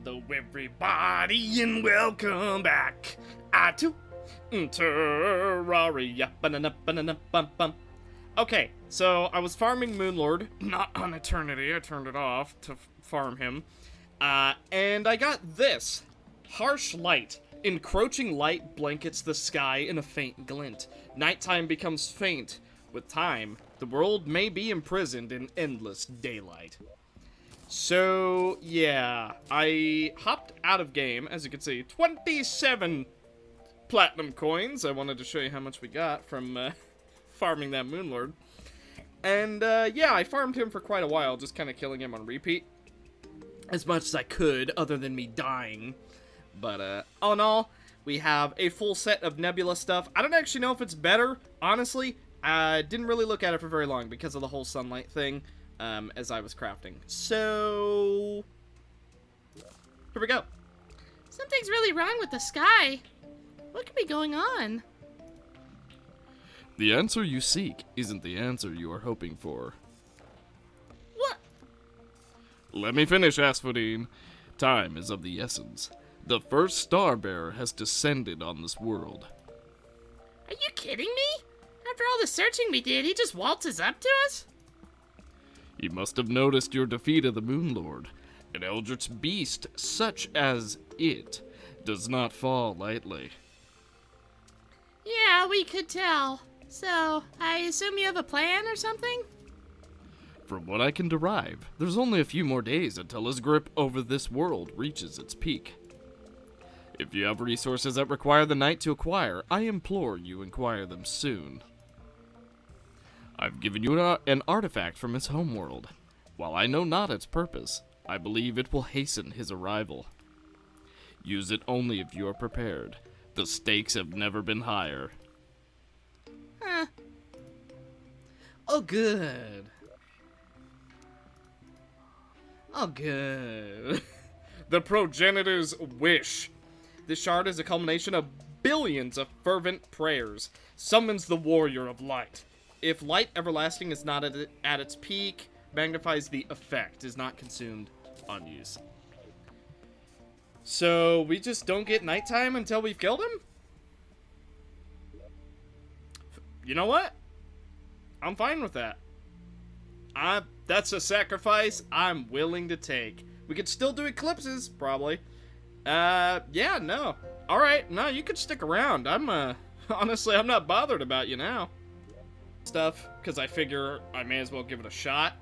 Hello everybody and welcome back to Terraria. Ba-na-na-ba-na-na-bum-bum. Okay, so I was farming Moonlord, not on Eternity, I turned it off to farm him. And I got this. Harsh light. Encroaching light blankets the sky in a faint glint. Nighttime becomes faint. With time, the world may be imprisoned in endless daylight. So, yeah, I hopped out of game, as you can see, 27 platinum coins. I wanted to show you how much we got from farming that Moonlord. And, yeah, I farmed him for quite a while, just kind of killing him on repeat. As much as I could, other than me dying. But, all in all, we have a full set of Nebula stuff. I don't actually know if it's better, honestly. I didn't really look at it for very long because of the whole sunlight thing. As I was crafting. So, here we go. Something's really wrong with the sky. What could be going on? The answer you seek isn't the answer you are hoping for. What? Let me finish, Asphodine. Time is of the essence. The first Starfarer has descended on this world. Are you kidding me? After all the searching we did, he just waltzes up to us? He must have noticed your defeat of the Moonlord. An eldritch beast such as it does not fall lightly. Yeah, we could tell. So, I assume you have a plan or something? From what I can derive, there's only a few more days until his grip over this world reaches its peak. If you have resources that require the night to acquire, I implore you acquire them soon. I've given you an artifact from his homeworld. While I know not its purpose, I believe it will hasten his arrival. Use it only if you are prepared. The stakes have never been higher. Huh. Oh, good. Oh, good. The progenitor's wish. This shard is a culmination of billions of fervent prayers. Summons the warrior of light. If light everlasting is not at its peak, magnifies the effect, is not consumed on use. So, we just don't get nighttime until we've killed him? You know what? I'm fine with that. That's a sacrifice I'm willing to take. We could still do eclipses, probably. Yeah, no. Alright, no, you could stick around. Honestly, I'm not bothered about you now. Stuff, because I figure I may as well give it a shot.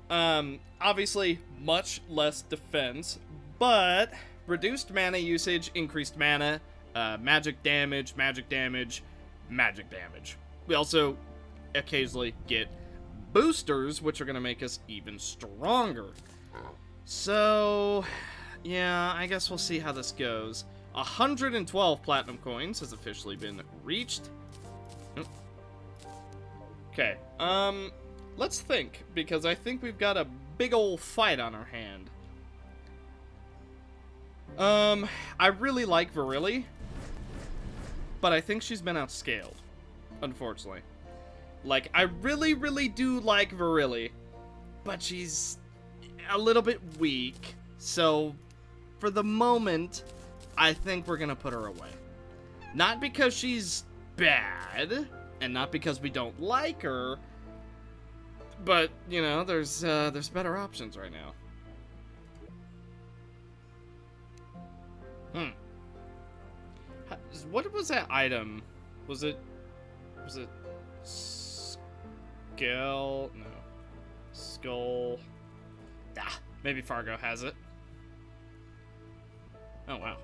Obviously, much less defense, but reduced mana usage, increased mana, magic damage, magic damage, magic damage. We also occasionally get boosters, which are going to make us even stronger. So, yeah, I guess we'll see how this goes. 112 platinum coins has officially been reached. Okay, let's think, because I think we've got a big ol' fight on our hand. I really like Virilli, but I think she's been outscaled, unfortunately. Like, I really, really do like Virilli, but she's a little bit weak, so for the moment, I think we're gonna put her away. Not because she's bad, and not because we don't like her, but, you know, there's better options right now. What was that item? Was it Skull? No. Skull. Ah, maybe Fargo has it. Oh, wow.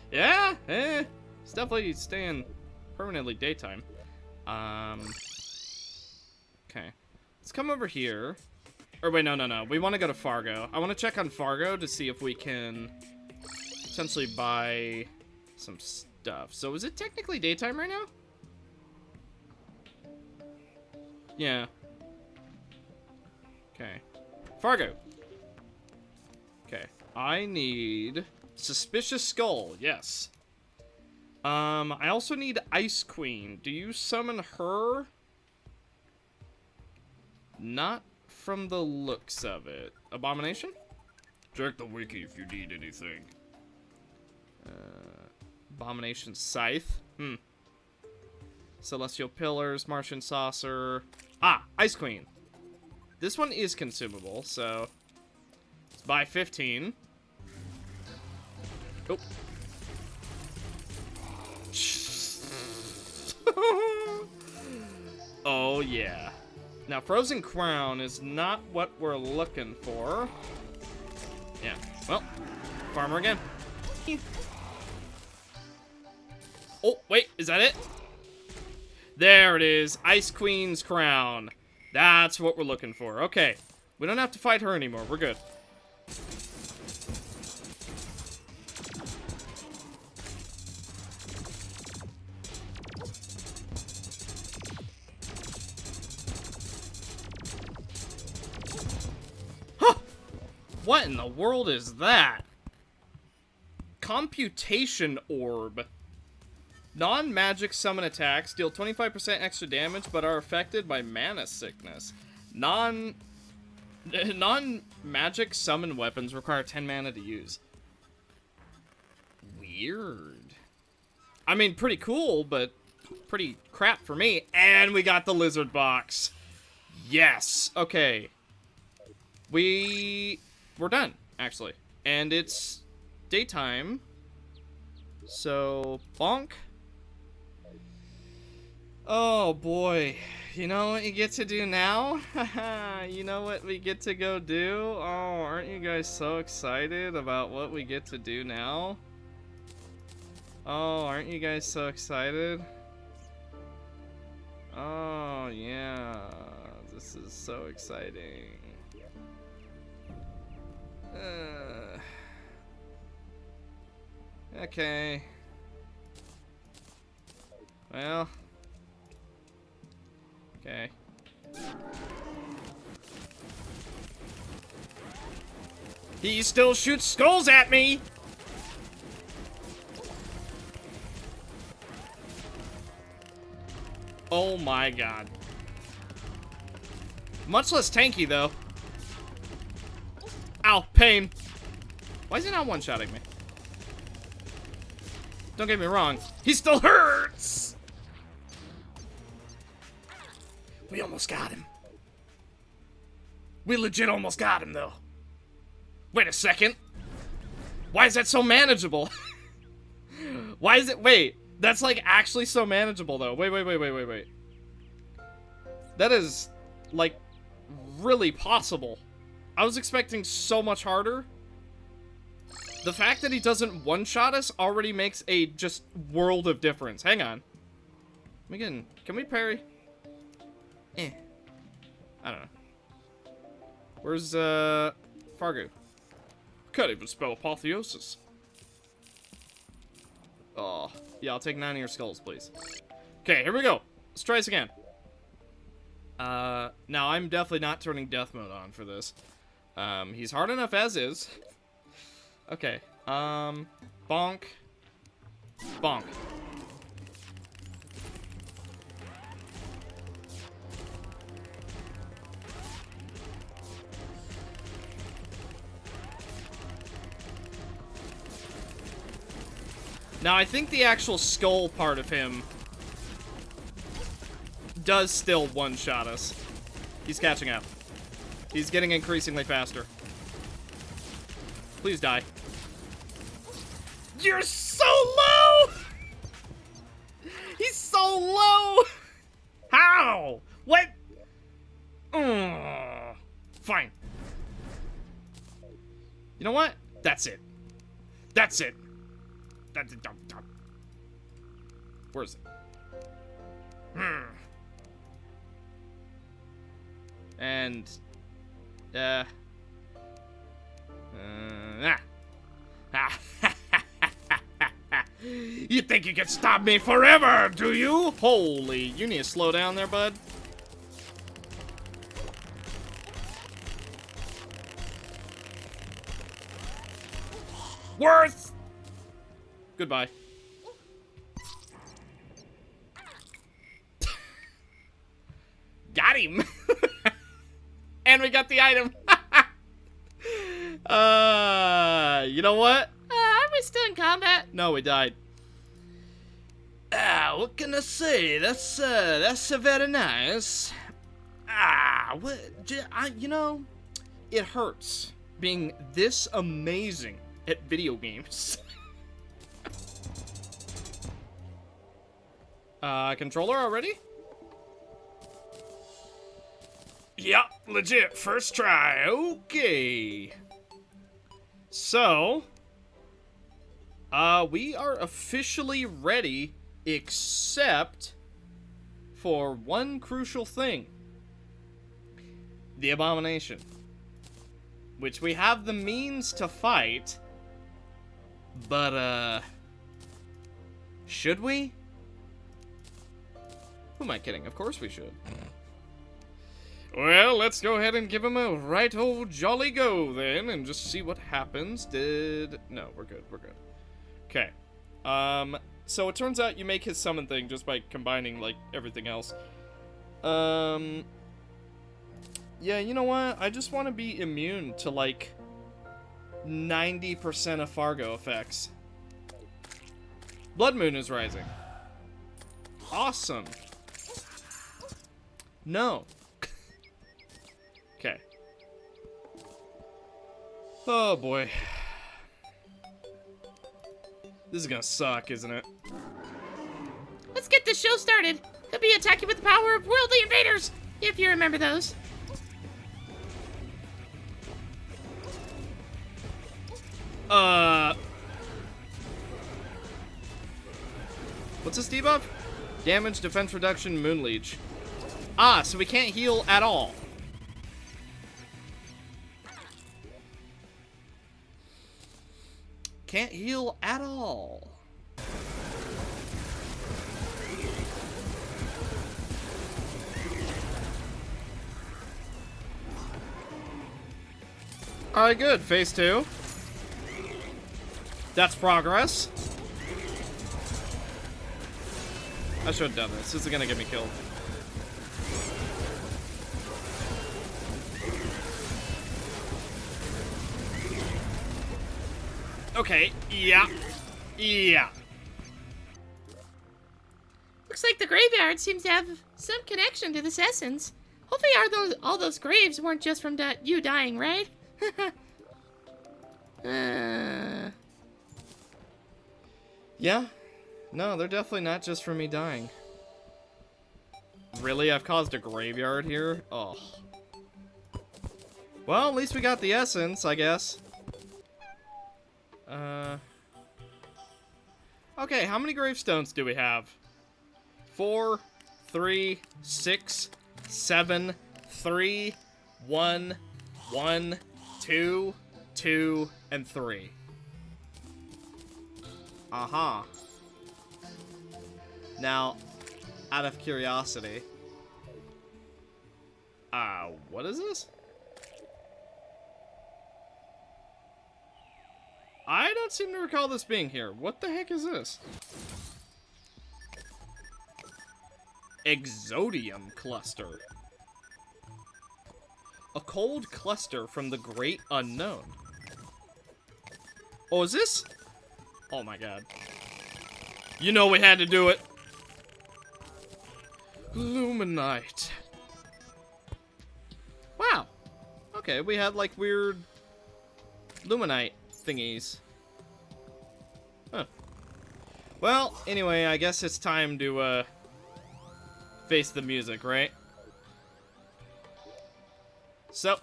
Yeah, it's definitely staying permanently daytime. Okay. Let's come over here. Or wait, no. We want to go to Fargo. I want to check on Fargo to see if we can potentially buy some stuff. So is it technically daytime right now? Yeah. Okay. Fargo. Okay. I need Suspicious Skull. Yes. I also need Ice Queen. Do you summon her? Not from the looks of it. Abomination? Check the wiki if you need anything. Abomination Scythe. Celestial Pillars, Martian Saucer. Ah, Ice Queen. This one is consumable, so let's buy 15. Oh. Oh, yeah. Now, Frozen Crown is not what we're looking for. Yeah, well, farmer again. Oh, wait, is that it? There it is, Ice Queen's Crown. That's what we're looking for. Okay, we don't have to fight her anymore. We're good. What in the world is that? Computation Orb. Non-magic summon attacks deal 25% extra damage but are affected by mana sickness. Non-magic summon weapons require 10 mana to use. Weird. I mean, pretty cool, but pretty crap for me. And we got the lizard box. Yes. Okay. We're done, actually. And it's daytime. So, bonk. Oh, boy. You know what you get to do now? You know what we get to go do? Oh, aren't you guys so excited about what we get to do now? Oh, aren't you guys so excited? Oh, yeah. This is so exciting. Okay. Well. Okay. He still shoots skulls at me! Oh my god. Much less tanky, though. Ow, pain. Why is he not one-shotting me? Don't get me wrong. He still hurts! We almost got him. We legit almost got him, though. Wait a second. Why is that so manageable? Why is it... Wait. That's, like, actually so manageable, though. Wait. That is, like, really possible. I was expecting so much harder. The fact that he doesn't one-shot us already makes a just world of difference. Hang on. Can we parry? I don't know. Where's, Fargu? Can't even spell apotheosis. Oh, yeah, I'll take 9 of your skulls, please. Okay, here we go. Let's try this again. Now, I'm definitely not turning death mode on for this. He's hard enough as is. Okay, bonk. Bonk. Now, I think the actual skull part of him does still one-shot us. He's catching up. He's getting increasingly faster. Please die. You're so low! He's so low! How? What? Fine. You know what? That's it. That's it. Where is it? And you think you can stop me forever, do you? Holy, you need to slow down there, bud. Worth! Goodbye. Got him! And we got the item. You know what? Are we still in combat? No, we died. What can I say? That's very nice. You know, it hurts being this amazing at video games. Controller already? Yep, legit, first try, okay. So, we are officially ready, except for one crucial thing. The Abomination. Which we have the means to fight, but, should we? Who am I kidding? Of course we should. Well, let's go ahead and give him a right old jolly go then, and just see what happens. No, we're good, we're good. Okay. So it turns out you make his summon thing just by combining, like, everything else. Yeah, you know what? I just want to be immune to, like, 90% of Fargo effects. Blood Moon is rising. Awesome. No. Okay. Oh boy. This is gonna suck, isn't it? Let's get this show started. He'll be attacking with the power of worldly invaders, if you remember those. What's this debuff? Damage, defense reduction, Moon Leech. Ah, so we can't heal at all. Can't heal at all. Alright, good. Phase 2. That's progress. I should have done this. This is gonna get me killed. Okay, yeah. Yeah. Looks like the graveyard seems to have some connection to this essence. Hopefully all those graves weren't just from you dying, right? Yeah. No, they're definitely not just from me dying. Really? I've caused a graveyard here? Oh. Well, at least we got the essence, I guess. Okay, how many gravestones do we have? 4, 3, 6, 7, 3, 1, 1, 2, 2, and 3. Uh-huh. Now, out of curiosity, what is this? I don't seem to recall this being here. What the heck is this? Exodium cluster. A cold cluster from the great unknown. Oh, is this? Oh my god. You know we had to do it. Luminite. Wow. Okay, we had like weird Luminite thingies. Huh. Well, anyway, I guess it's time to face the music, right? So,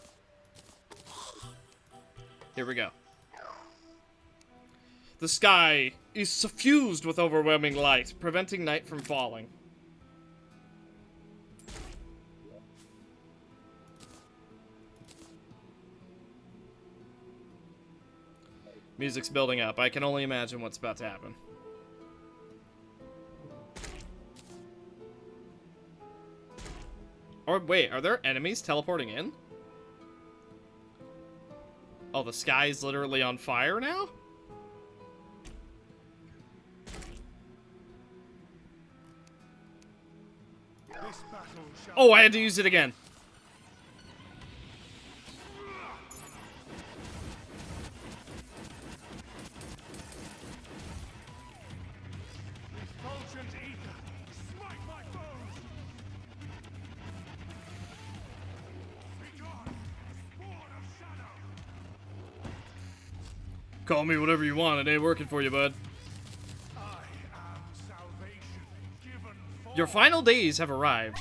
here we go. The sky is suffused with overwhelming light, preventing night from falling. Music's building up. I can only imagine what's about to happen. Or wait, are there enemies teleporting in? Oh, the sky is literally on fire now? Oh, I had to use it again. Call me whatever you want, it ain't working for you, bud. Your final days have arrived.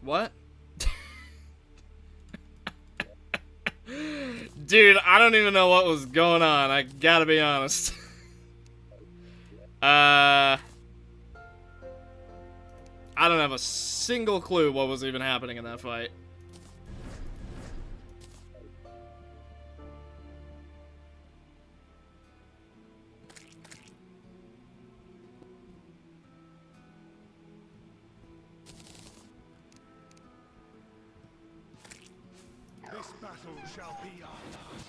What? Dude, I don't even know what was going on. I gotta be honest. I don't have a single clue what was even happening in that fight. This battle shall be our last.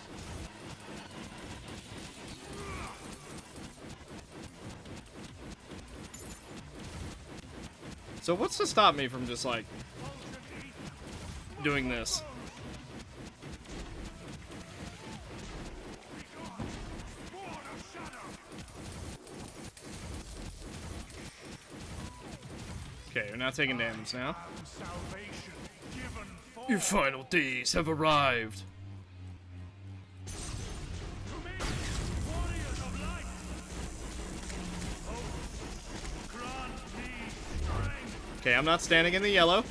So what's to stop me from just, like, doing this? Okay, you're not taking damage now. Your final days have arrived. Okay, I'm not standing in the yellow.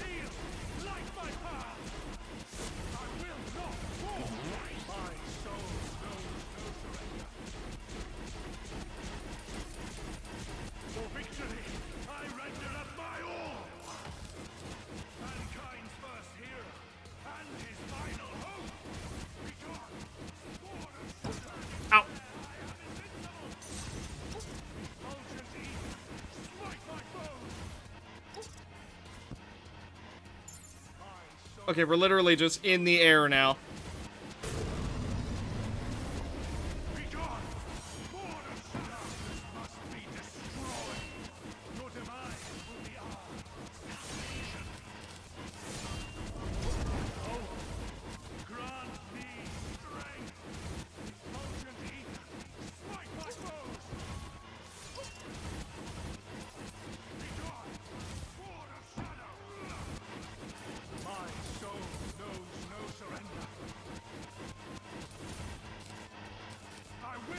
Ow. Okay, we're literally just in the air now.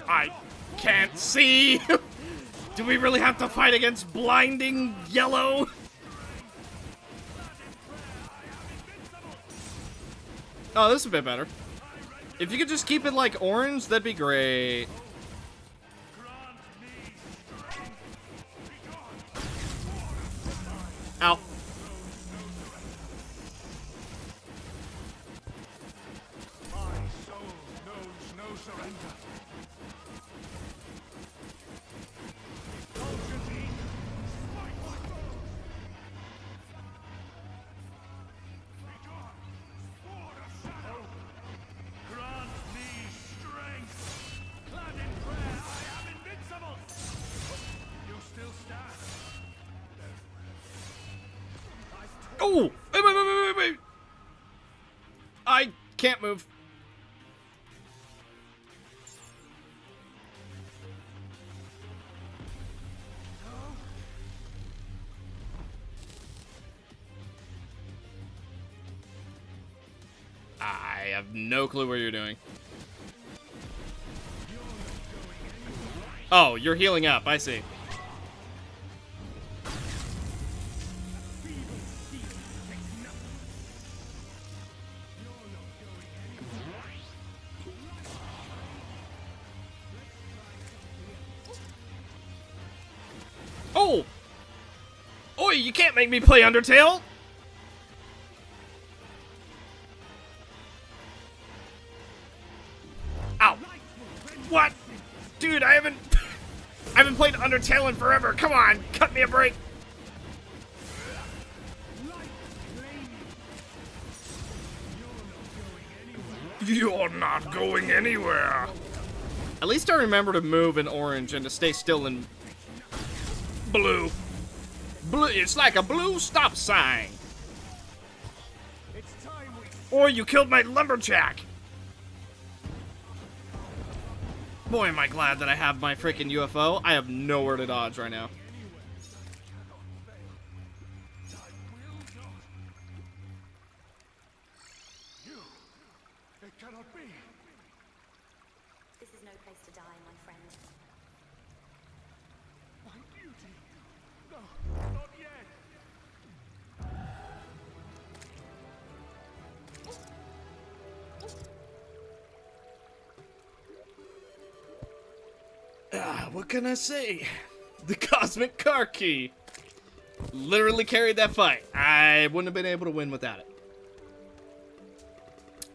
I can't see. Do we really have to fight against blinding yellow? Oh, this is a bit better. If you could just keep it like orange, that'd be great. Ow. Oh! Wait. I can't move. I have no clue what you're doing. Oh, you're healing up. I see. Oh! Oi, you can't make me play Undertale! Ow! What? Dude, I haven't played Undertale in forever. Come on, cut me a break. You're not going anywhere. At least I remember to move in orange and to stay still in blue. Blue, it's like a blue stop sign. It's time we Or you killed my lumberjack. Boy, am I glad that I have my freaking UFO. I have nowhere to dodge right now. It cannot be. This is no place to die, my friend. My beauty. No, not yet. What can I say? The cosmic car key. Literally carried that fight. I wouldn't have been able to win without it.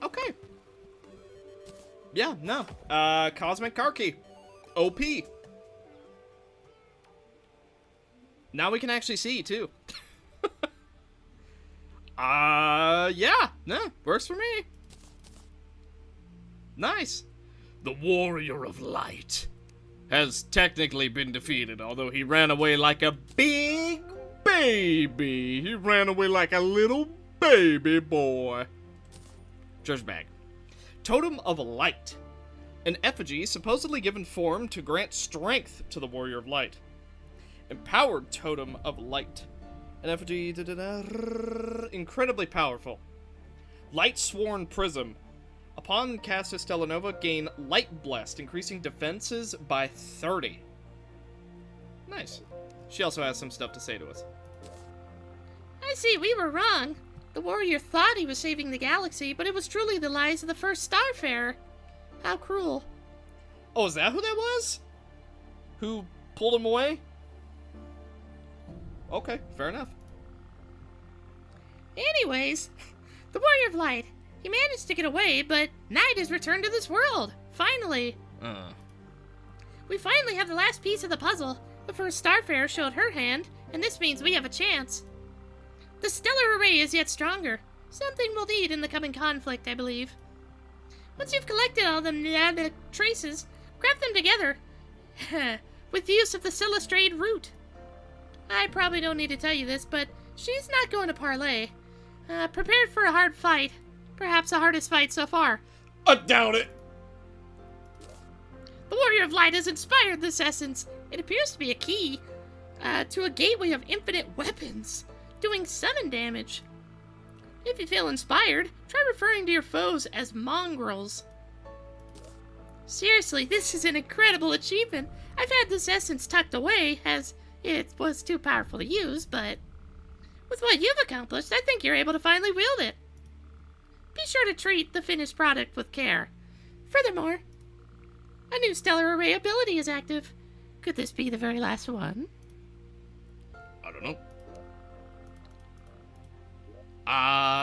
Okay. Yeah, no. Cosmic car key. OP. Now we can actually see, too. Yeah. No, works for me. Nice. The Warrior of Light has technically been defeated, although he ran away like a big baby. He ran away like a little baby boy. Treasure bag. Totem of Light. An effigy supposedly given form to grant strength to the Warrior of Light. Empowered Totem of Light. An effigy, incredibly powerful. Light Sworn Prism. Upon cast of Stellanova, gain Light Blessed, increasing defenses by 30. Nice. She also has some stuff to say to us. I see, we were wrong. The warrior thought he was saving the galaxy, but it was truly the lies of the first Starfarer. How cruel. Oh, is that who that was? Who pulled him away? Okay, fair enough. Anyways, the Warrior of Light. He managed to get away, but night has returned to this world. Finally. We finally have the last piece of the puzzle. The first Starfarer showed her hand, and this means we have a chance. The stellar array is yet stronger. Something we'll need in the coming conflict, I believe. Once you've collected all the traces, grab them together. With the use of the Silistrade root. I probably don't need to tell you this, but she's not going to parlay. Prepared for a hard fight. Perhaps the hardest fight so far. I doubt it. The Warrior of Light has inspired this essence. It appears to be a key to a gateway of infinite weapons, doing 7 damage. If you feel inspired, try referring to your foes as mongrels. Seriously, this is an incredible achievement. I've had this essence tucked away as it was too powerful to use, but with what you've accomplished, I think you're able to finally wield it. Be sure to treat the finished product with care. Furthermore, a new stellar array ability is active. Could this be the very last one? I don't know.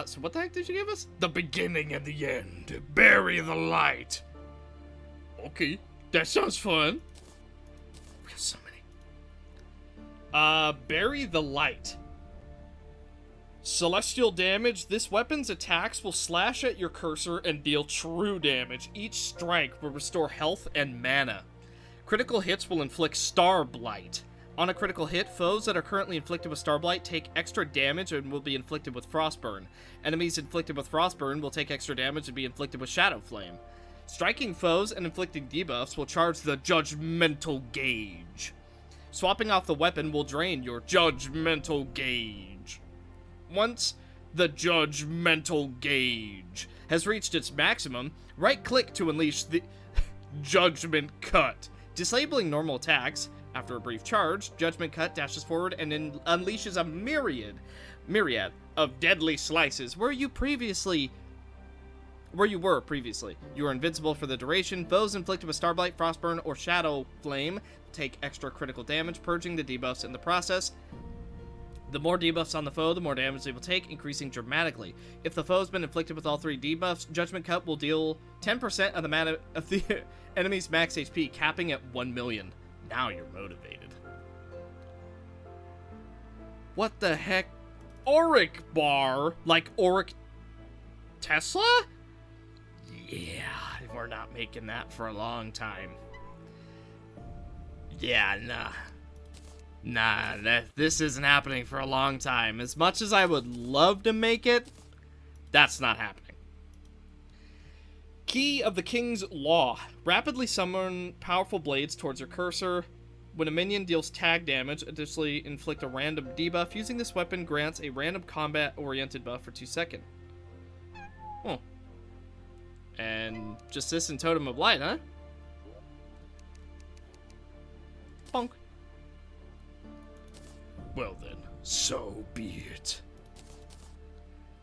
So what the heck did you give us? The beginning and the end. Bury the light. Okay, that sounds fun. We have so many. Bury the light. Celestial damage. This weapon's attacks will slash at your cursor and deal true damage. Each strike will restore health and mana. Critical hits will inflict Star Blight. On a critical hit, foes that are currently inflicted with Star Blight take extra damage and will be inflicted with Frostburn. Enemies inflicted with Frostburn will take extra damage and be inflicted with Shadow Flame. Striking foes and inflicting debuffs will charge the Judgmental Gauge. Swapping off the weapon will drain your Judgmental Gauge. Once the Judgmental Gauge has reached its maximum, right-click to unleash the Judgment Cut. Disabling normal attacks. After a brief charge, Judgment Cut dashes forward and then unleashes a myriad of deadly slices where you were previously. You are invincible for the duration. Foes inflicted with Starblight, Frostburn, or Shadow Flame take extra critical damage, purging the debuffs in the process. The more debuffs on the foe, the more damage they will take, increasing dramatically. If the foe has been inflicted with all 3 debuffs, Judgment Cut will deal 10% of the mana of the enemy's max HP, capping at 1 million. Now you're motivated. What the heck? Auric Bar? Like Auric Tesla? Yeah, we're not making that for a long time. Yeah, this isn't happening for a long time. As much as I would love to make it, that's not happening. Key of the King's Law. Rapidly summon powerful blades towards your cursor. When a minion deals tag damage, additionally inflict a random debuff. Using this weapon grants a random combat-oriented buff for 2 seconds. Oh. And just this in Totem of Light, huh? Bonk. Well then, so be it.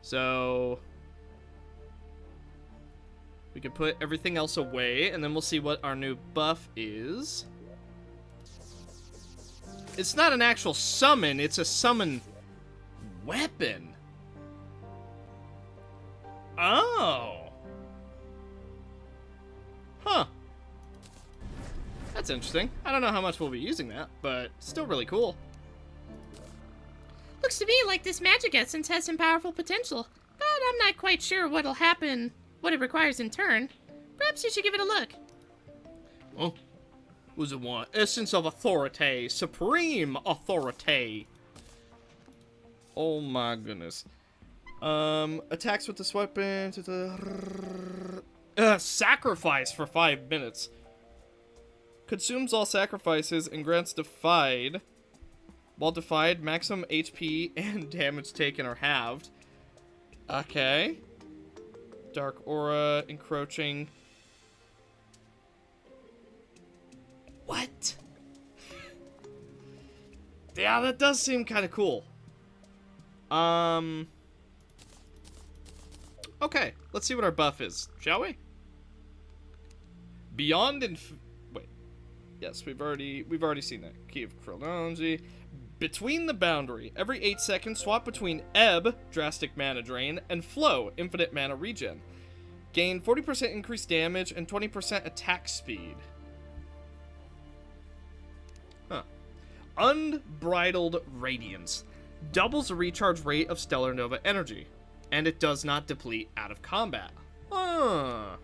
So we can put everything else away, and then we'll see what our new buff is. It's not an actual summon, it's a summon weapon. Oh. Huh. That's interesting. I don't know how much we'll be using that, but still really cool. Looks to me like this magic essence has some powerful potential, but I'm not quite sure what'll happen, what it requires in turn. Perhaps you should give it a look. Oh. What does it want? Essence of Authority. Supreme Authority. Oh my goodness. Attacks with this weapon. Sacrifice for 5 minutes. Consumes all sacrifices and grants defied. While defied, maximum HP and damage taken are halved. Okay. Dark Aura, encroaching. What? Yeah, that does seem kind of cool. Okay, let's see what our buff is, shall we? Beyond wait. Yes, we've already seen that. Key of Chronology. Between the Boundary. Every 8 seconds, swap between Ebb, drastic mana drain, and Flow, infinite mana regen. Gain 40% increased damage and 20% attack speed. Huh. Unbridled Radiance. Doubles the recharge rate of Stellar Nova energy. And it does not deplete out of combat. Huh.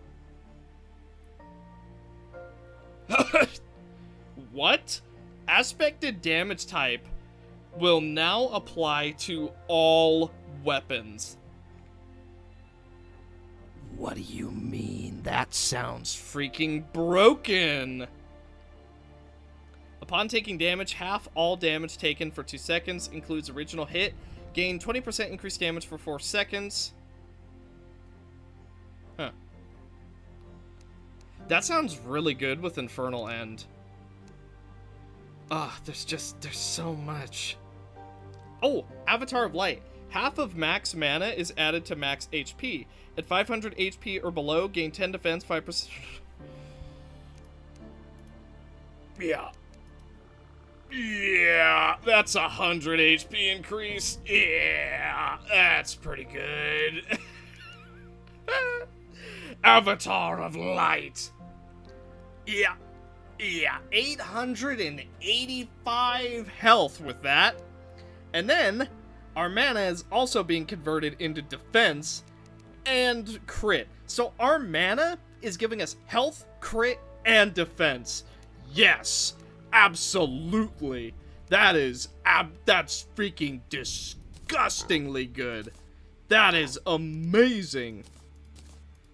What? Aspected damage type will now apply to all weapons. What do you mean? That sounds freaking broken. Upon taking damage, half all damage taken for 2 seconds includes original hit. Gain 20% increased damage for 4 seconds. Huh. That sounds really good with Infernal End. Ah, there's so much. Oh, Avatar of Light. Half of max mana is added to max HP. At 500 HP or below, gain 10 defense, 5%. Yeah. Yeah, that's 100 HP increase. Yeah, that's pretty good. Avatar of Light. Yeah, 885 health with that. And then, our mana is also being converted into defense and crit. So our mana is giving us health, crit, and defense. Yes, absolutely. That's freaking disgustingly good. That is amazing.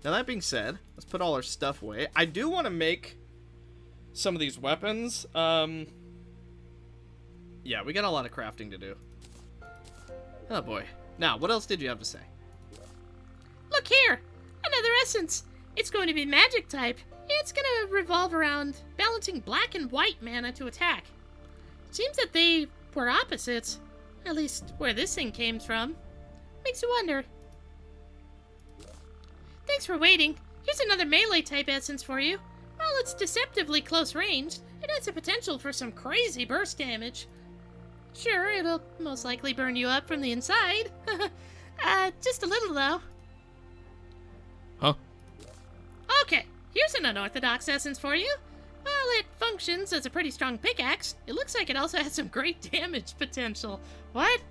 Now that being said, let's put all our stuff away. I do want to make some of these weapons. Yeah, we got a lot of crafting to do. Oh boy. Now, what else did you have to say? Look here! Another essence! It's going to be magic type. It's going to revolve around balancing black and white mana to attack. Seems that they were opposites. At least where this thing came from. Makes you wonder. Thanks for waiting. Here's another melee type essence for you. While it's deceptively close range, it has the potential for some crazy burst damage. Sure, it'll most likely burn you up from the inside. Just a little though. Huh? Okay, here's an unorthodox essence for you. While it functions as a pretty strong pickaxe, it looks like it also has some great damage potential. What?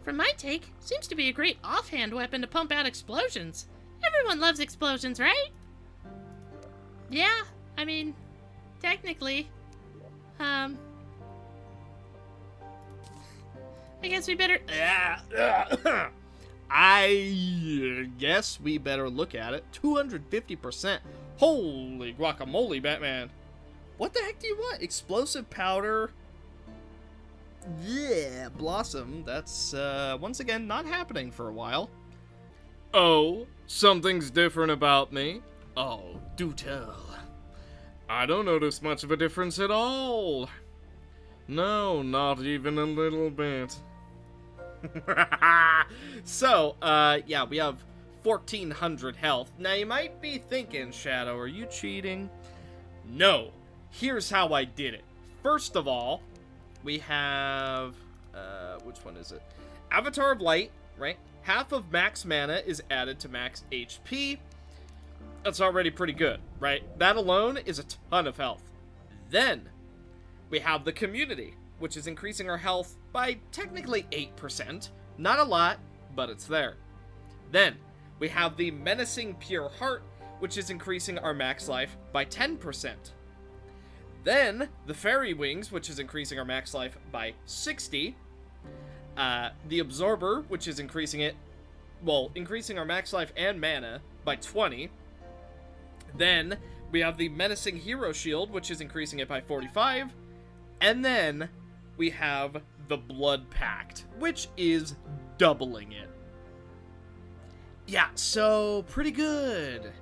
From my take, seems to be a great offhand weapon to pump out explosions. Everyone loves explosions, right? Yeah, I mean, technically. I guess we better... I guess we better look at it. 250%. Holy guacamole, Batman. What the heck do you want? Explosive powder. Yeah, Blossom. That's, once again, not happening for a while. Oh, something's different about me. Oh, do tell. I don't notice much of a difference at all. No, not even a little bit. So, yeah, we have 1,400 health. Now, you might be thinking, Shadow, are you cheating? No. Here's how I did it. First of all, we have, which one is it? Avatar of Light, right? Half of max mana is added to max HP. That's already pretty good, right? That alone is a ton of health. Then, we have the Community, which is increasing our health by technically 8%. Not a lot, but it's there. Then, we have the Menacing Pure Heart, which is increasing our max life by 10%. Then, the Fairy Wings, which is increasing our max life by 60. The Absorber, which is increasing our max life and mana by 20. Then, we have the Menacing Hero Shield, which is increasing it by 45. And then, we have the Blood Pact, which is doubling it. Yeah, so, pretty good.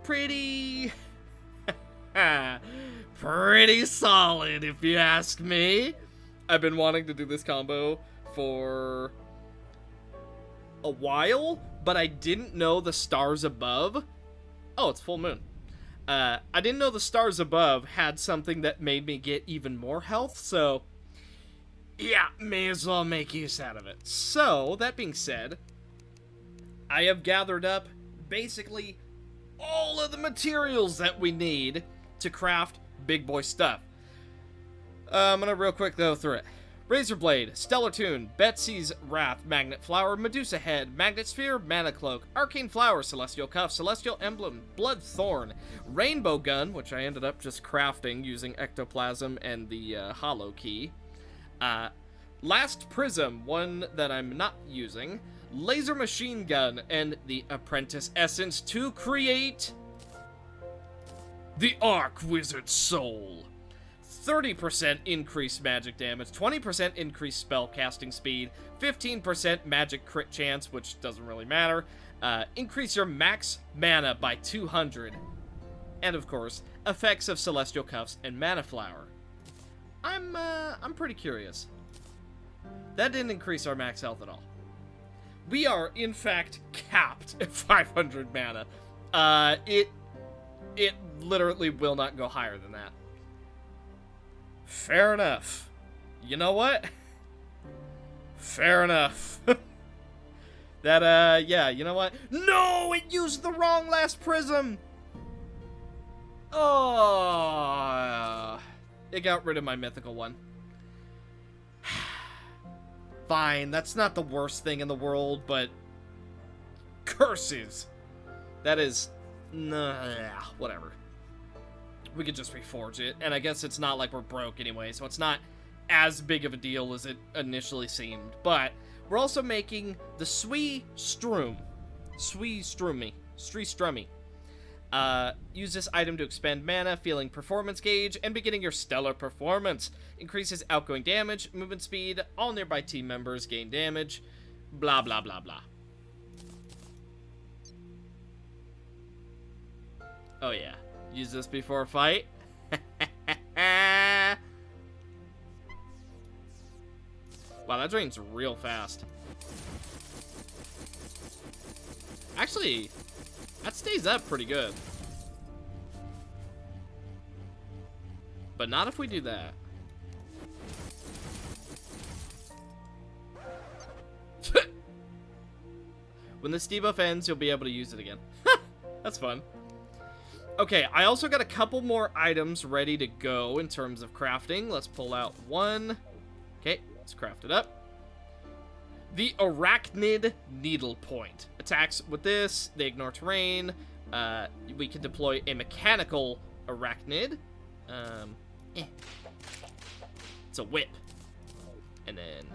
Pretty solid, if you ask me. I've been wanting to do this combo for a while, but I didn't know the stars above. Oh, it's full moon. I didn't know the stars above had something that made me get even more health, so yeah, may as well make use out of it. So, that being said, I have gathered up basically all of the materials that we need to craft big boy stuff. I'm gonna real quick go through it. Razor Blade, Stellar Tune, Betsy's Wrath, Magnet Flower, Medusa Head, Magnet Sphere, Mana Cloak, Arcane Flower, Celestial Cuff, Celestial Emblem, Blood Thorn, Rainbow Gun, which I ended up just crafting using Ectoplasm and the Hollow Key, Last Prism, one that I'm not using, Laser Machine Gun, and the Apprentice Essence to create the Arc Wizard Soul. 30% increased magic damage, 20% increased spell casting speed, 15% magic crit chance, which doesn't really matter, increase your max mana by 200, and of course, effects of Celestial Cuffs and Mana Flower. I'm pretty curious. That didn't increase our max health at all. We are, in fact, capped at 500 mana. It literally will not go higher than that. Fair enough. You know what? Fair enough. Yeah, you know what? No, it used the wrong last prism! Oh, it got rid of my mythical one. Fine, that's not the worst thing in the world, but curses. That is, nah, whatever. We could just reforge it, and I guess it's not like we're broke anyway, so it's not as big of a deal as it initially seemed. But we're also making the Sui Strummy. Use this item to expend mana, feeling performance gauge, and beginning your stellar performance. Increases outgoing damage, movement speed, all nearby team members gain damage, blah blah blah blah. Oh yeah, use this before a fight. Wow, that drains real fast. Actually, that stays up pretty good. But not if we do that. When this debuff ends, you'll be able to use it again. That's fun. Okay, I also got a couple more items ready to go in terms of crafting. Let's pull out one. Okay, let's craft it up. The Arachnid Needle Point. Attacks with this, they ignore terrain. We can deploy a mechanical arachnid. It's a whip. And then,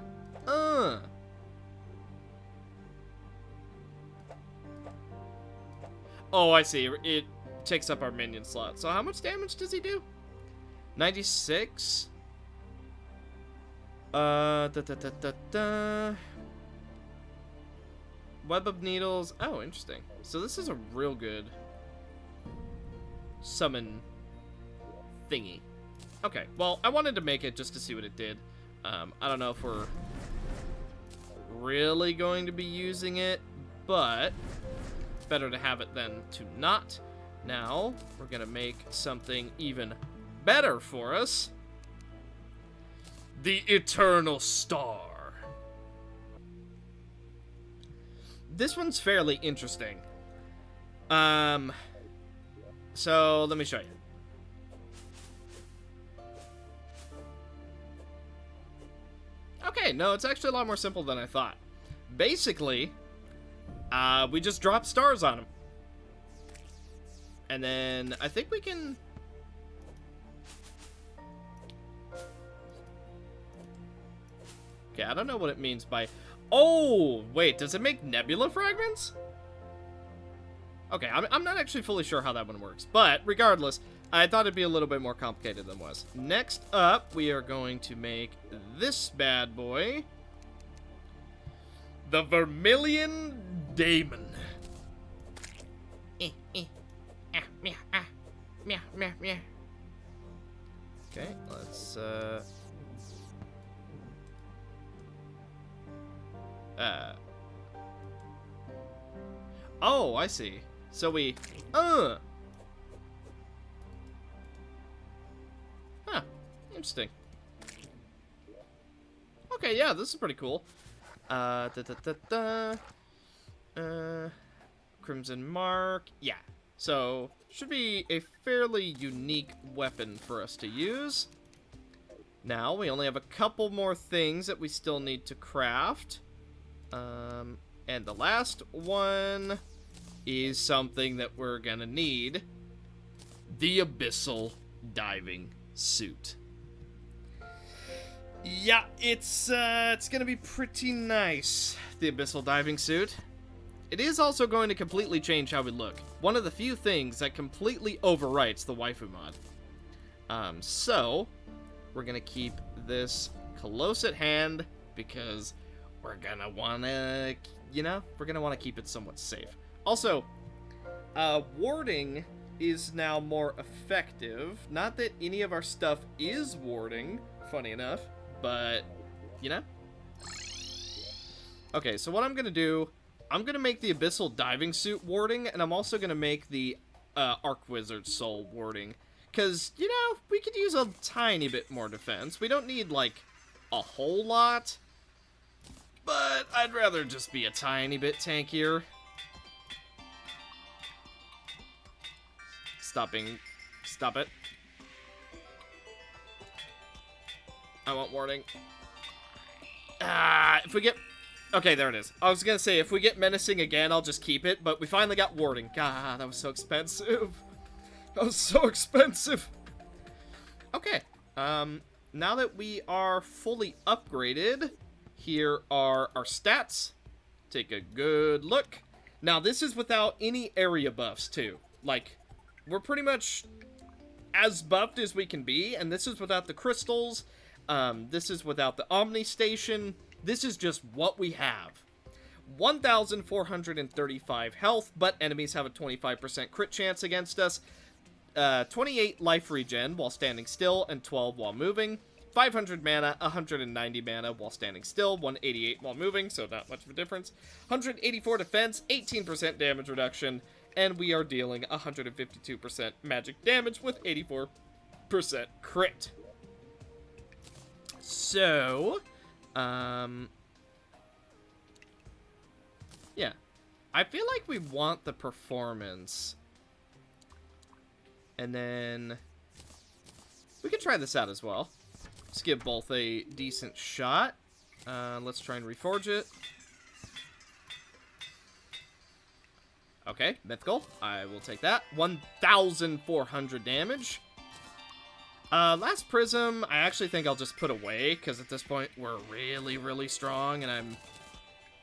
Oh, I see. It takes up our minion slot. So how much damage does he do? 96? Web of Needles. Oh, interesting. So this is a real good summon thingy. Okay, well, I wanted to make it just to see what it did. I don't know if we're really going to be using it, but better to have it than to not. Now, we're going to make something even better for us. The Eternal Star. This one's fairly interesting. So let me show you. Okay, no, it's actually a lot more simple than I thought. Basically, we just drop stars on them. And then I think we can... Okay, I don't know what it means by... Oh, wait, does it make nebula fragments? Okay, I'm not actually fully sure how that one works. But, regardless, I thought it'd be a little bit more complicated than it was. Next up, we are going to make this bad boy. The Vermilion Daemon. Okay, let's, Oh, I see. So we... Huh. Interesting. Okay, yeah, this is pretty cool. Crimson Mark. Yeah. So, should be a fairly unique weapon for us to use. Now, we only have a couple more things that we still need to craft. And the last one is something that we're gonna need. The Abyssal Diving Suit. Yeah, it's gonna be pretty nice, the Abyssal Diving Suit. It is also going to completely change how we look. One of the few things that completely overwrites the waifu mod. So, we're gonna keep this close at hand because we're gonna wanna, we're gonna wanna keep it somewhat safe. Also, warding is now more effective. Not that any of our stuff is warding, funny enough, but, Okay, so what I'm gonna do, I'm gonna make the Abyssal Diving Suit warding, and I'm also gonna make the Arc-Wizard Soul warding. Because, we could use a tiny bit more defense. We don't need, like, a whole lot. But I'd rather just be a tiny bit tankier. Stop it. I want warding. If we get... Okay, there it is. I was gonna say, if we get menacing again, I'll just keep it, but we finally got warding. God, that was so expensive. That was so expensive. Okay, now that we are fully upgraded, here are our stats. Take a good look. Now, this is without any area buffs, too. Like, we're pretty much as buffed as we can be, and this is without the crystals. This is without the Omni Station. This is just what we have. 1,435 health, but enemies have a 25% crit chance against us. 28 life regen while standing still, and 12 while moving. 500 mana, 190 mana while standing still, 188 while moving, so not much of a difference. 184 defense, 18% damage reduction, and we are dealing 152% magic damage with 84% crit. So, yeah. I feel like we want the performance. And then we can try this out as well. Let's give both a decent shot. Let's try and reforge it. Okay, mythical. I will take that. 1,400 damage. Last prism, I actually think I'll just put away, because at this point we're really, really strong, and I'm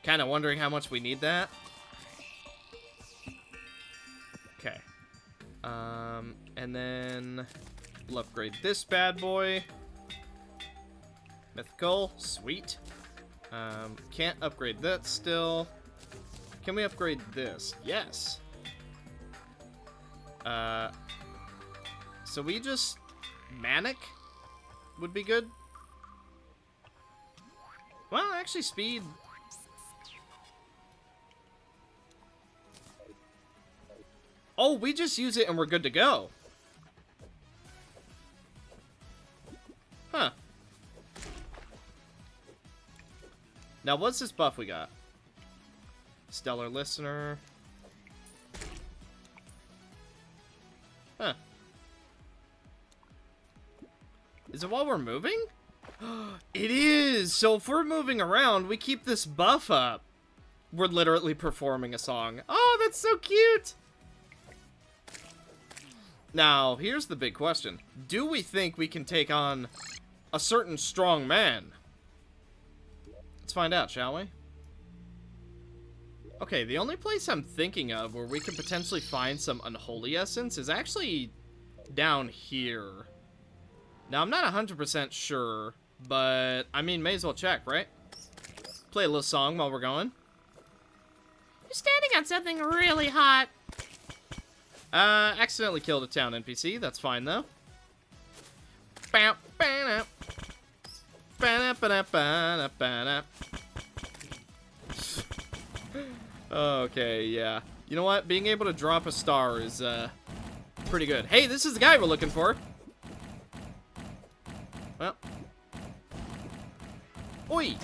kind of wondering how much we need that. Okay. And then we'll upgrade this bad boy. Mythical, sweet. Can't upgrade that still. Can we upgrade this? Yes. So we just... Manic would be good. Well, actually, speed. Oh, we just use it and we're good to go. Huh. Now, what's this buff we got? Stellar Listener. Huh. Is it while we're moving? It is! So if we're moving around, we keep this buff up. We're literally performing a song. Oh, that's so cute! Now, here's the big question. Do we think we can take on a certain strong man? Let's find out, shall we? Okay, the only place I'm thinking of where we could potentially find some unholy essence is actually down here. Now, I'm not 100% sure, but, I mean, may as well check, right? Play a little song while we're going. You're standing on something really hot. Accidentally killed a town NPC. That's fine, though. Okay, yeah. You know what? Being able to drop a star is, pretty good. Hey, this is the guy we're looking for. Well. Oi!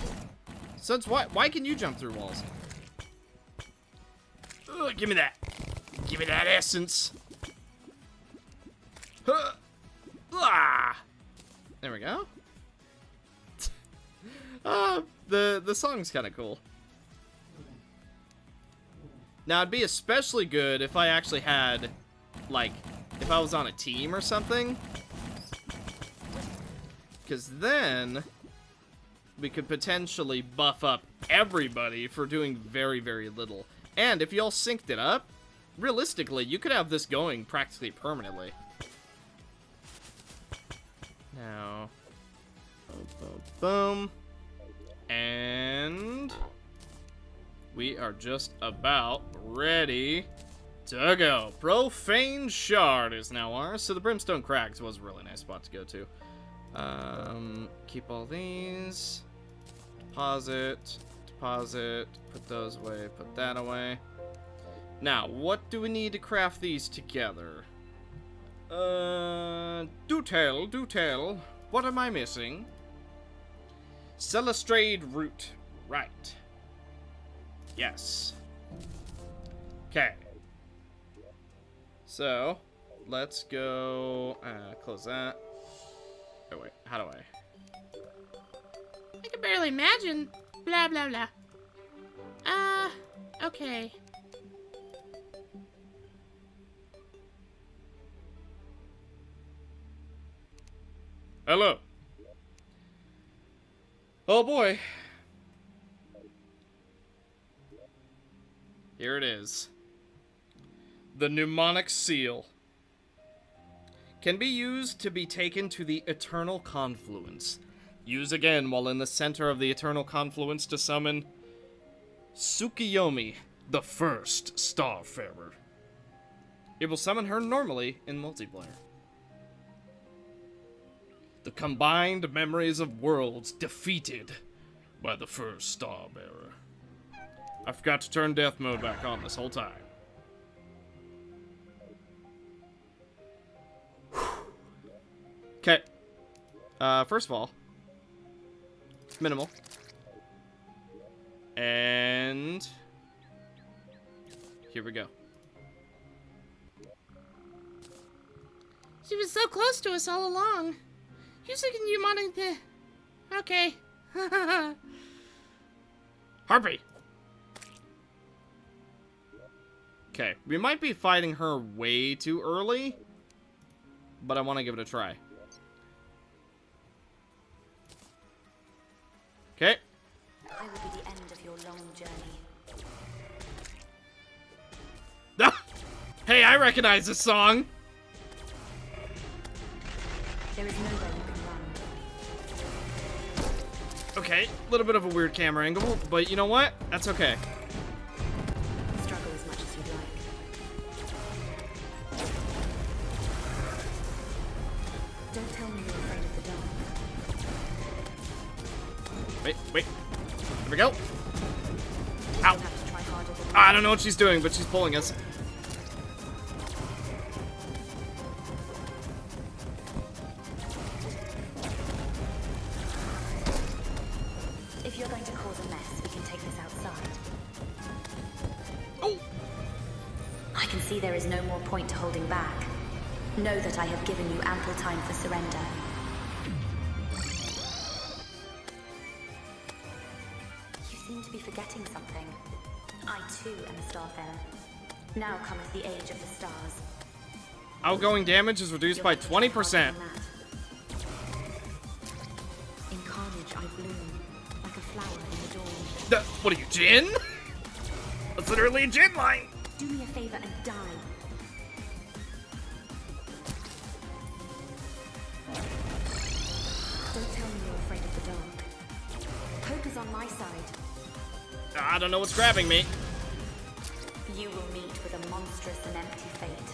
Suds, why can you jump through walls? Ugh, give me that. Give me that essence. Huh. Ah! There we go. The song's kind of cool. Now, it'd be especially good if I actually had, like, if I was on a team or something. Because then we could potentially buff up everybody for doing very, very little. And if you all synced it up, realistically, you could have this going practically permanently. Now, boom, boom, boom. And we are just about ready to go. Profane Shard is now ours. So the Brimstone Crags was a really nice spot to go to. Keep all these. Deposit. Deposit. Put those away. Put that away. Now, what do we need to craft these together? Do tell. What am I missing? Celestrade root. Right. Yes. Okay. So, let's go, close that. Oh wait, how do I? I can barely imagine. Blah, blah, blah. Okay. Hello. Oh boy. Here it is. The mnemonic seal. Can be used to be taken to the Eternal Confluence. Use again while in the center of the Eternal Confluence to summon Tsukiyomi, the first Starfarer. It will summon her normally in multiplayer. The combined memories of worlds defeated by the first Starbearer. I forgot to turn death mode back on this whole time. Okay. First of all, minimal. And here we go. She was so close to us all along. Using mnemonic the... Okay. Harpy! Okay, we might be fighting her way too early, but I want to give it a try. Okay. I will be the end of your long journey. Ah! Hey, I recognize this song. There is nowhere you can run. Okay, a little bit of a weird camera angle, but you know what? That's okay. Struggle as much as you'd like. Don't tell me you're afraid of the dark. Wait. There we go. You'll Ow. have to try harder than I don't know what she's doing, but she's pulling us. If you're going to cause a mess, we can take this outside. Oh! I can see there is no more point to holding back. Know that I have given you ample time for surrender. You seem to be forgetting something. I too am a Starfarer. Now cometh the age of the stars. Outgoing damage is reduced by 20%. In carnage I bloom, like a flower in the dawn. What are you, Jin? That's literally a Jin line. Do me a favor and die. Don't tell me you're afraid of the dark. Hope is on my side. I don't know what's grabbing me. You will meet with a monstrous and empty fate.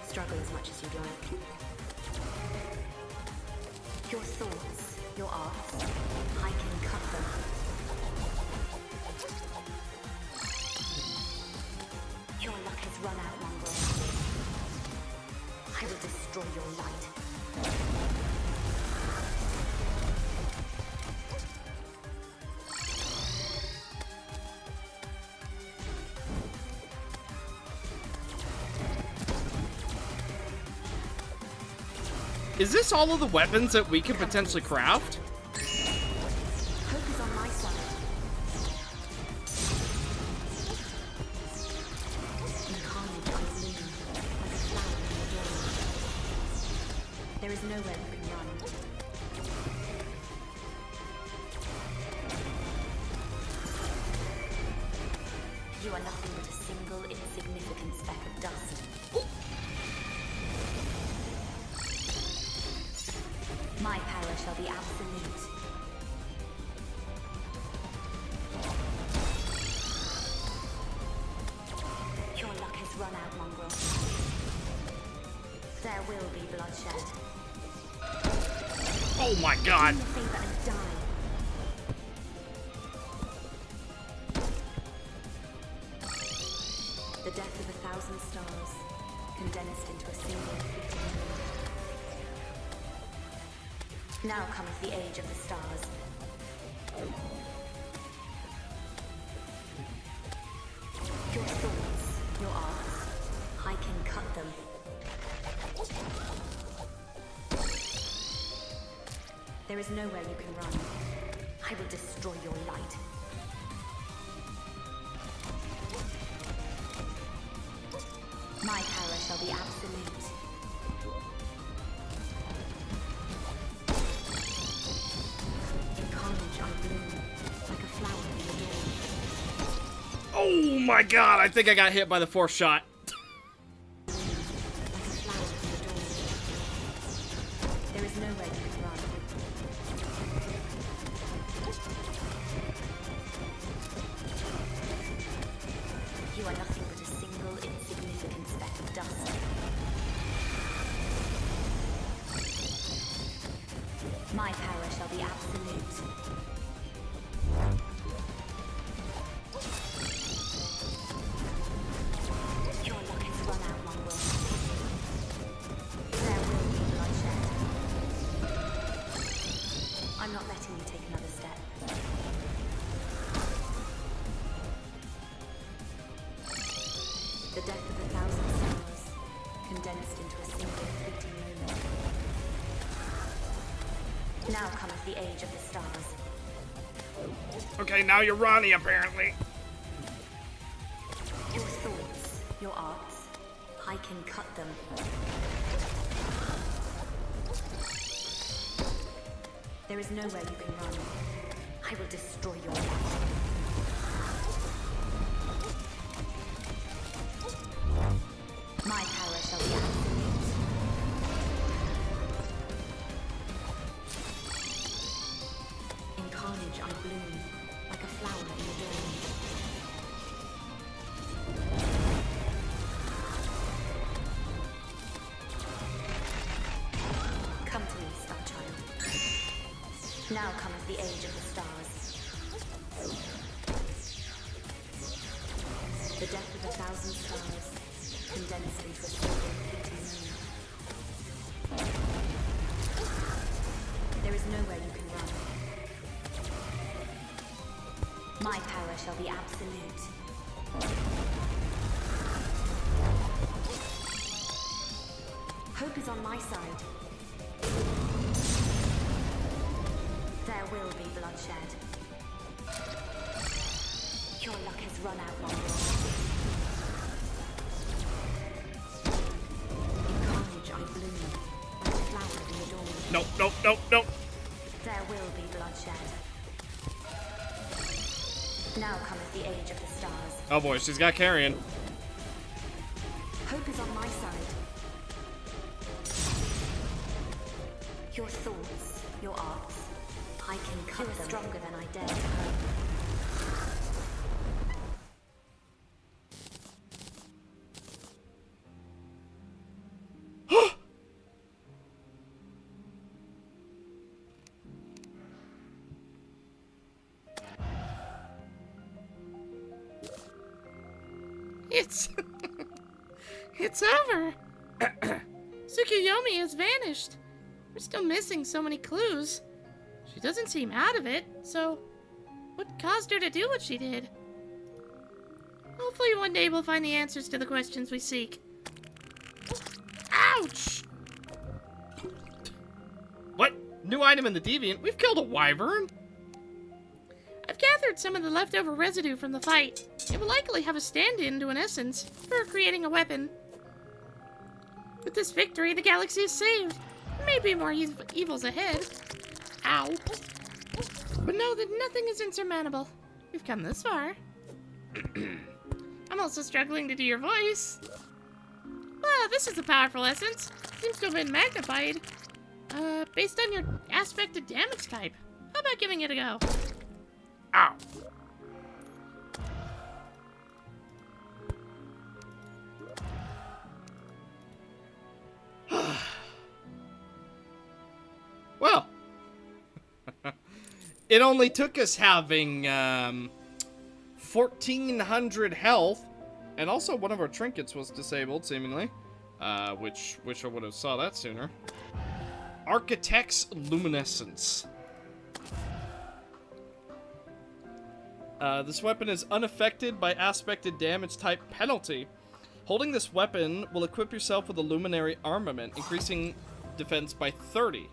Struggle as much as you'd like. Your thoughts, your arts, I can cut them. Your luck has run out, Mongrel. I will destroy your light. Is this all of the weapons that we could potentially craft? Hope is on my side. In carnage I bloom, like a flower in the dawn. There is nowhere you can run. You are nothing but a single insignificant speck of dust. My power shall be absolute. Your luck has run out, Mongrel. There will be bloodshed. Oh my god. Do me a favor and die. The death of 1,000 stars, condensed into a single fleeting moment. Now cometh the age of the stars. Your thoughts, your arts, I can cut them. There is nowhere you can run. I will destroy your light. My power shall be absolute. In carnage I bloom, like a flower in the dawn. Oh my god, I think I got hit by the fourth shot. Like a flower in the dawn. There is nowhere you can run. You are nothing but a single insignificant speck of dust. My power shall be absolute. Your luck has run out, Mongrel. There will be bloodshed. I'm not letting you take another step. The death of 1,000 stars, condensed into a single fleeting moment. Now cometh the age of the stars. Okay, now you're Ronnie, apparently. Your thoughts, arts. I can cut them. There is nowhere you can run. I will destroy your life. My power shall be absolute. In carnage I bloom, like a flower in the dawn. Come to me, Star Child. Now cometh the age of the stars. The death of 1,000 stars, condensed into a single fleeting moon. There is nowhere you can run. My power shall be absolute. Hope is on my side. There will be bloodshed. Your luck has run out, my lord. In carnage I bloom, like a flower in the dawn. Nope, nope, nope, nope. There will be bloodshed. Now cometh the age of the stars. Oh boy, she's got carrion. Hope is on my side. Your thoughts, your arts, I can cut them. You are stronger than I dare to hope. It's over. Tsukuyomi has vanished. We're still missing so many clues. She doesn't seem out of it, so what caused her to do what she did? Hopefully one day we'll find the answers to the questions we seek. Ouch! What? New item in the Deviant? We've killed a wyvern? I've gathered some of the leftover residue from the fight. It will likely have a stand-in to an essence for creating a weapon. With this victory, the galaxy is saved. There may be more evils ahead. Ow. But know that nothing is insurmountable. We've come this far. I'm also struggling to do your voice. Ah, this is a powerful essence. Seems to have been magnified. Based on your aspected damage type. How about giving it a go? Ow. Well, it only took us having 1,400 health, and also one of our trinkets was disabled, seemingly, which I would have saw that sooner. Architect's Luminescence. This weapon is unaffected by aspected damage type penalty. Holding this weapon will equip yourself with a luminary armament, increasing defense by 30.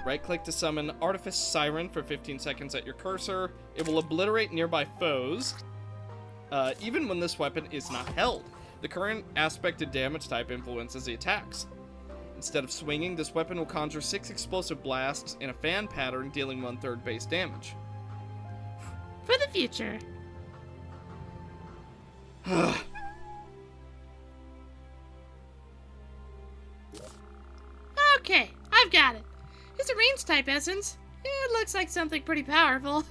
Right-click to summon Artifice Siren for 15 seconds at your cursor. It will obliterate nearby foes, even when this weapon is not held. The current aspected damage type influences the attacks. Instead of swinging, this weapon will conjure 6 explosive blasts in a fan pattern, dealing 1/3 base damage. For the future. Okay, I've got it. It's a range type essence. It looks like something pretty powerful.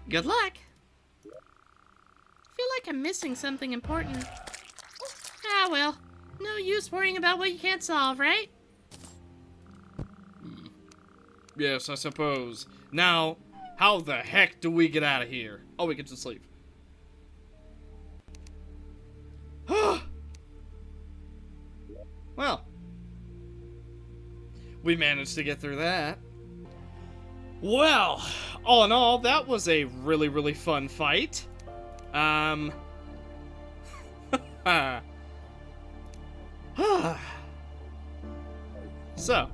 Good luck. I feel like I'm missing something important. Ah, well. No use worrying about what you can't solve, right? Yes, I suppose. Now, how the heck do we get out of here? Oh, we get to sleep. Well, we managed to get through that. Well, all in all, that was a really, really fun fight. So,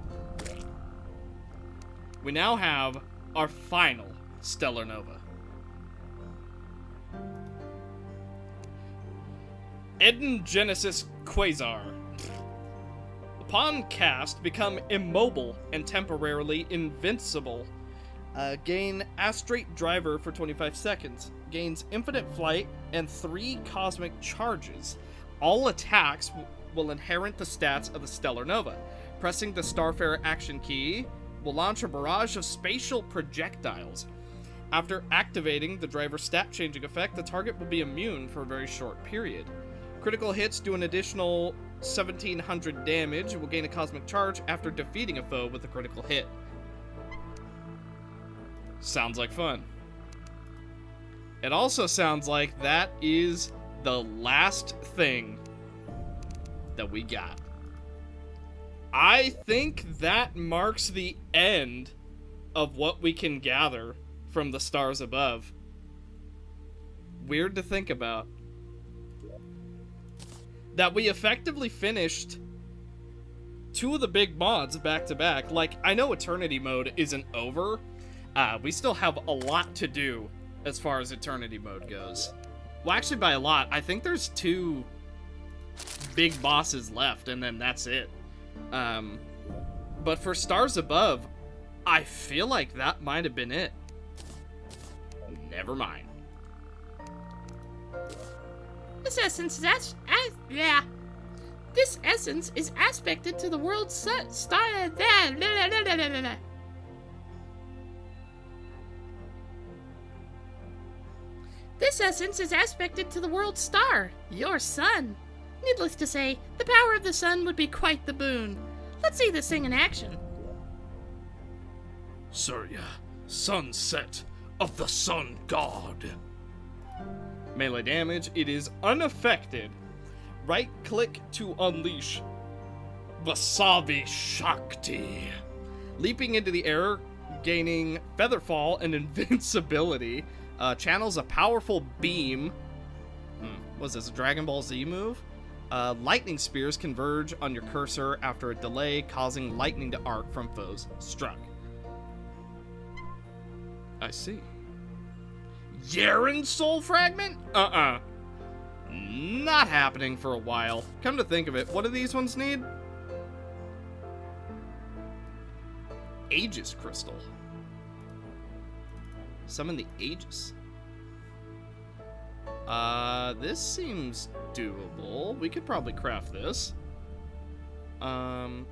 we now have our final stellar nova. Eden Genesis Quasar. Upon cast, become immobile and temporarily invincible. Gain Astrate Driver for 25 seconds. Gains infinite flight and 3 cosmic charges. All attacks will inherit the stats of the Stellar Nova. Pressing the Starfarer action key will launch a barrage of spatial projectiles. After activating the driver's stat changing effect, the target will be immune for a very short period. Critical hits do an additional 1700 damage and will gain a cosmic charge after defeating a foe with a critical hit. Sounds like fun. It also sounds like that is the last thing that we got. I think that marks the end of what we can gather from the stars above. Weird to think about. That we effectively finished 2 of the big mods back to back. Like, I know Eternity Mode isn't over. We still have a lot to do as far as Eternity Mode goes. Well, actually, by a lot, I think there's 2 big bosses left, and then that's it. But for Stars Above, I feel like that might have been it. Never mind. This essence is This essence is aspected to the world's star. This essence is aspected to the world's star, your sun. Needless to say, the power of the sun would be quite the boon. Let's see this thing in action. Surya, sunset of the sun god. Melee damage, it is unaffected. Right click to unleash Vasavi Shakti. Leaping into the air, gaining Featherfall and invincibility. Channels a powerful beam. Was this a Dragon Ball Z move? Lightning spears converge on your cursor after a delay, causing lightning to arc from foes struck. I see. Yaren Soul Fragment? Not happening for a while. Come to think of it, what do these ones need? Aegis Crystal. Summon the Aegis. This seems doable. We could probably craft this. Yeah, and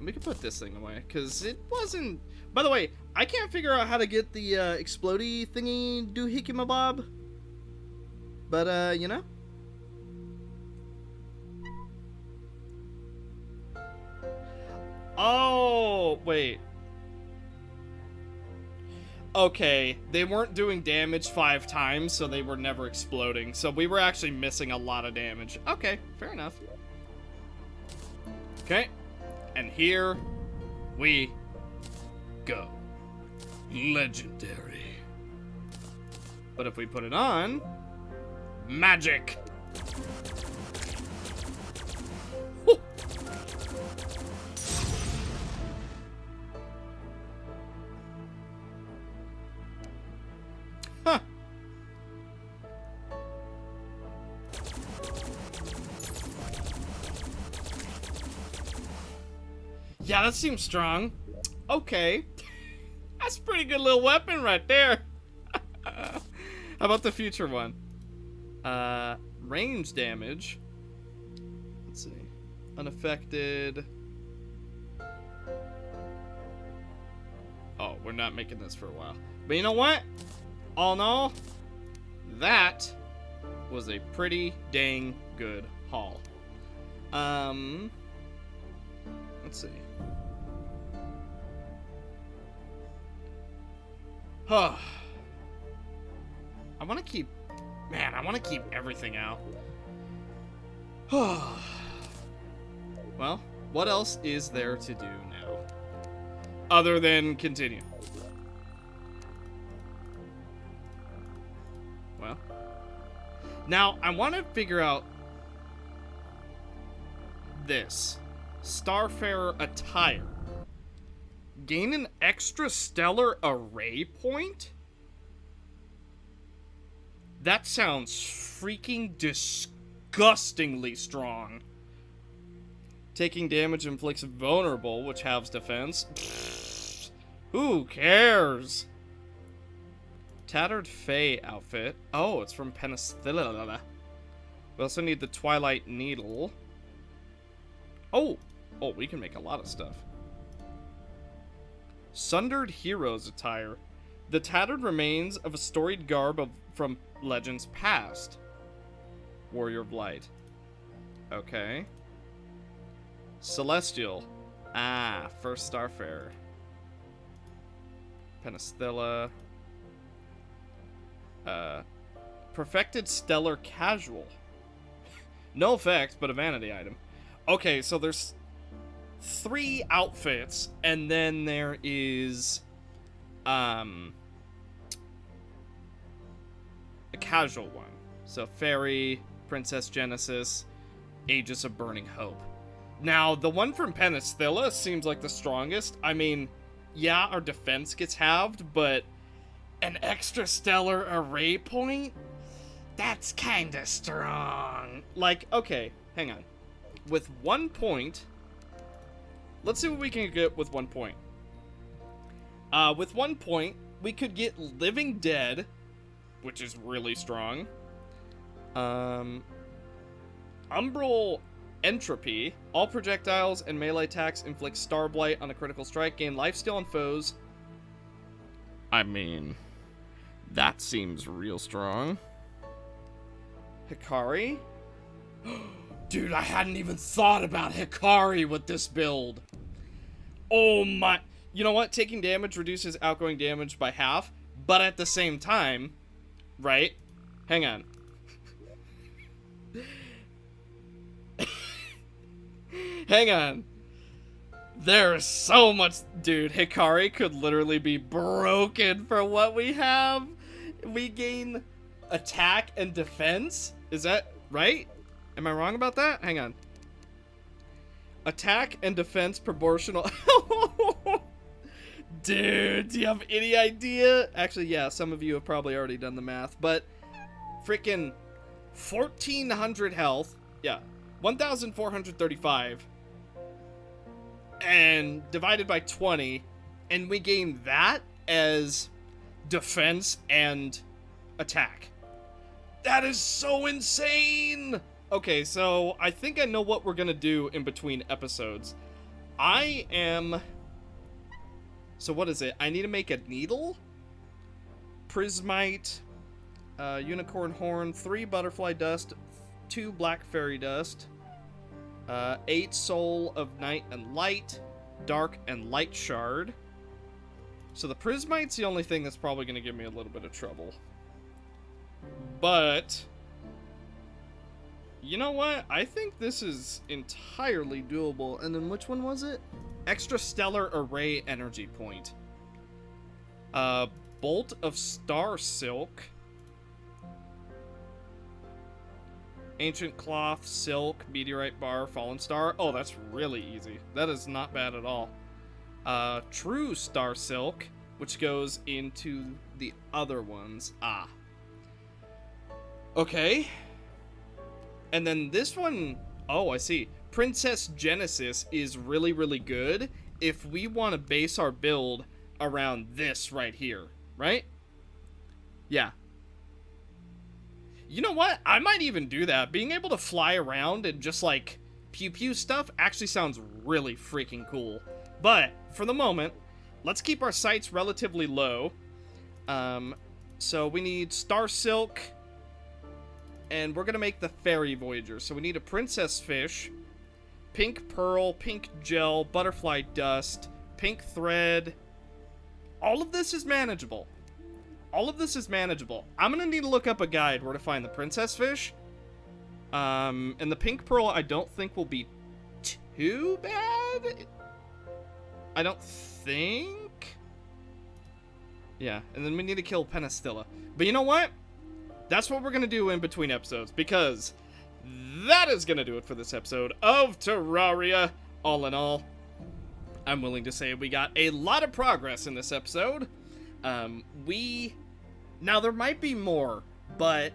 we could put this thing away, because it wasn't... By the way, I can't figure out how to get the, explodey thingy doohickey-mabob. But, you know? Oh, wait. Okay, they weren't doing damage 5 times, so they were never exploding. So we were actually missing a lot of damage. Okay, fair enough. Okay, and here we go. Legendary. But if we put it on... Magic! Woo. Huh. Yeah, that seems strong. Okay. That's a pretty good little weapon right there. How about the future one? Range damage. Let's see. Unaffected. Oh, we're not making this for a while. But you know what? All in all, that was a pretty dang good haul. Let's see. I want to keep... Man, I want to keep everything out. Well, what else is there to do now? Other than continue. Well. Now, I want to figure out this. Starfarer attire. Gain an extra stellar array point? That sounds freaking disgustingly strong. Taking damage inflicts vulnerable, which halves defense. Pfft, who cares? Tattered Fae outfit. Oh, it's from Penicillin. We also need the Twilight Needle. Oh, we can make a lot of stuff. Sundered Heroes attire. The tattered remains of a storied garb from legends past. Warrior of Light. Okay. Celestial. Ah, first Starfarer. Penicilla. Perfected Stellar Casual. No effect, but a vanity item. Okay, so there's 3 outfits, and then there is a casual one. So Fairy, Princess Genesis, Aegis of Burning Hope. Now, the one from Penicilla seems like the strongest. I mean, yeah, our defense gets halved, but an extra stellar array point? That's kinda strong. Like, okay, hang on. With 1 point, let's see what we can get with 1 point. With 1 point, we could get Living Dead, which is really strong. Umbral Entropy. All projectiles and melee attacks inflict Star Blight on a critical strike. Gain lifesteal on foes. I mean, that seems real strong. Hikari? Dude, I hadn't even thought about Hikari with this build. Oh my... You know what? Taking damage reduces outgoing damage by half, but at the same time... Right? Hang on. Hang on. There's so much... Dude, Hikari could literally be broken for what we have. We gain attack and defense? Is that right? Am I wrong about that? Hang on. Attack and defense proportional... Dude, do you have any idea? Actually, yeah, some of you have probably already done the math, but... Freaking 1,400 health. Yeah, 1,435. And divided by 20, and we gain that as defense and attack. That is so insane! Okay, so I think I know what we're gonna do in between episodes. So what is it? I need to make a needle? Prismite, unicorn horn, 3 butterfly dust, 2 black fairy dust, 8 soul of night and light, dark and light shard. So the prismite's the only thing that's probably going to give me a little bit of trouble. But you know what? I think this is entirely doable. And then which one was it? Extra stellar array energy point. Bolt of star silk. Ancient cloth, silk, meteorite bar, fallen star. Oh, that's really easy. That is not bad at all. True star silk, which goes into the other ones. Ah. Okay. And then this one, oh, I see. Princess Genesis is really, really good if we want to base our build around this right here, right? Yeah. You know what? I might even do that. Being able to fly around and just, like, pew-pew stuff actually sounds really freaking cool. But, for the moment, let's keep our sights relatively low. So we need Star Silk, and we're going to make the Fairy Voyager. So we need a Princess Fish, Pink Pearl, Pink Gel, Butterfly Dust, Pink Thread. All of this is manageable. All of this is manageable. I'm going to need to look up a guide where to find the Princess Fish. And the Pink Pearl I don't think will be too bad. I don't think. Yeah, and then we need to kill Penicilla. But you know what? That's what we're going to do in between episodes, because that is going to do it for this episode of Terraria. All in all, I'm willing to say we got a lot of progress in this episode. Now there might be more, but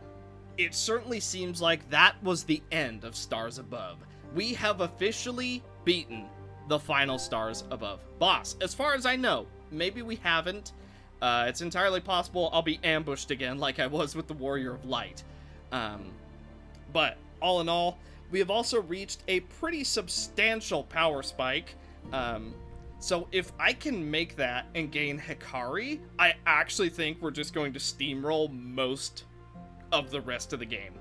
it certainly seems like that was the end of Stars Above. We have officially beaten the final Stars Above boss. As far as I know, maybe we haven't. It's entirely possible I'll be ambushed again like I was with the Warrior of Light. But all in all, we have also reached a pretty substantial power spike. So if I can make that and gain Hikari, I actually think we're just going to steamroll most of the rest of the game.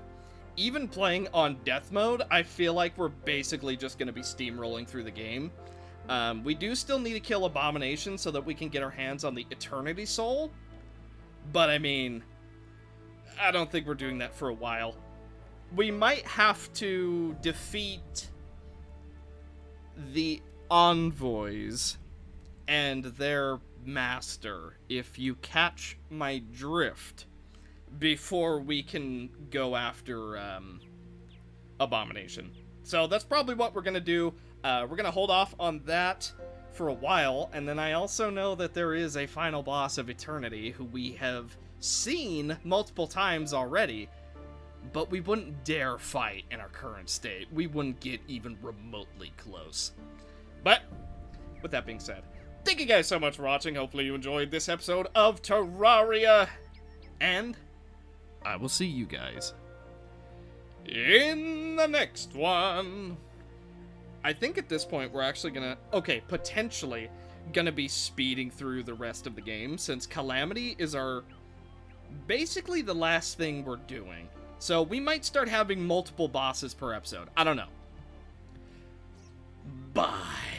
Even playing on death mode, I feel like we're basically just going to be steamrolling through the game. We do still need to kill Abomination so that we can get our hands on the Eternity Soul. But I mean, I don't think we're doing that for a while. We might have to defeat the envoys and their master, if you catch my drift, before we can go after Abomination. So that's probably what we're gonna do. We're gonna hold off on that for a while, and then I also know that there is a final boss of Eternity who we have seen multiple times already, but we wouldn't dare fight in our current state. We wouldn't get even remotely close. But with that being said, thank you guys so much for watching. Hopefully you enjoyed this episode of Terraria, and I will see you guys in the next one. I think at this point we're actually gonna, potentially gonna be speeding through the rest of the game, since Calamity is basically the last thing we're doing. So we might start having multiple bosses per episode. I don't know. Bye.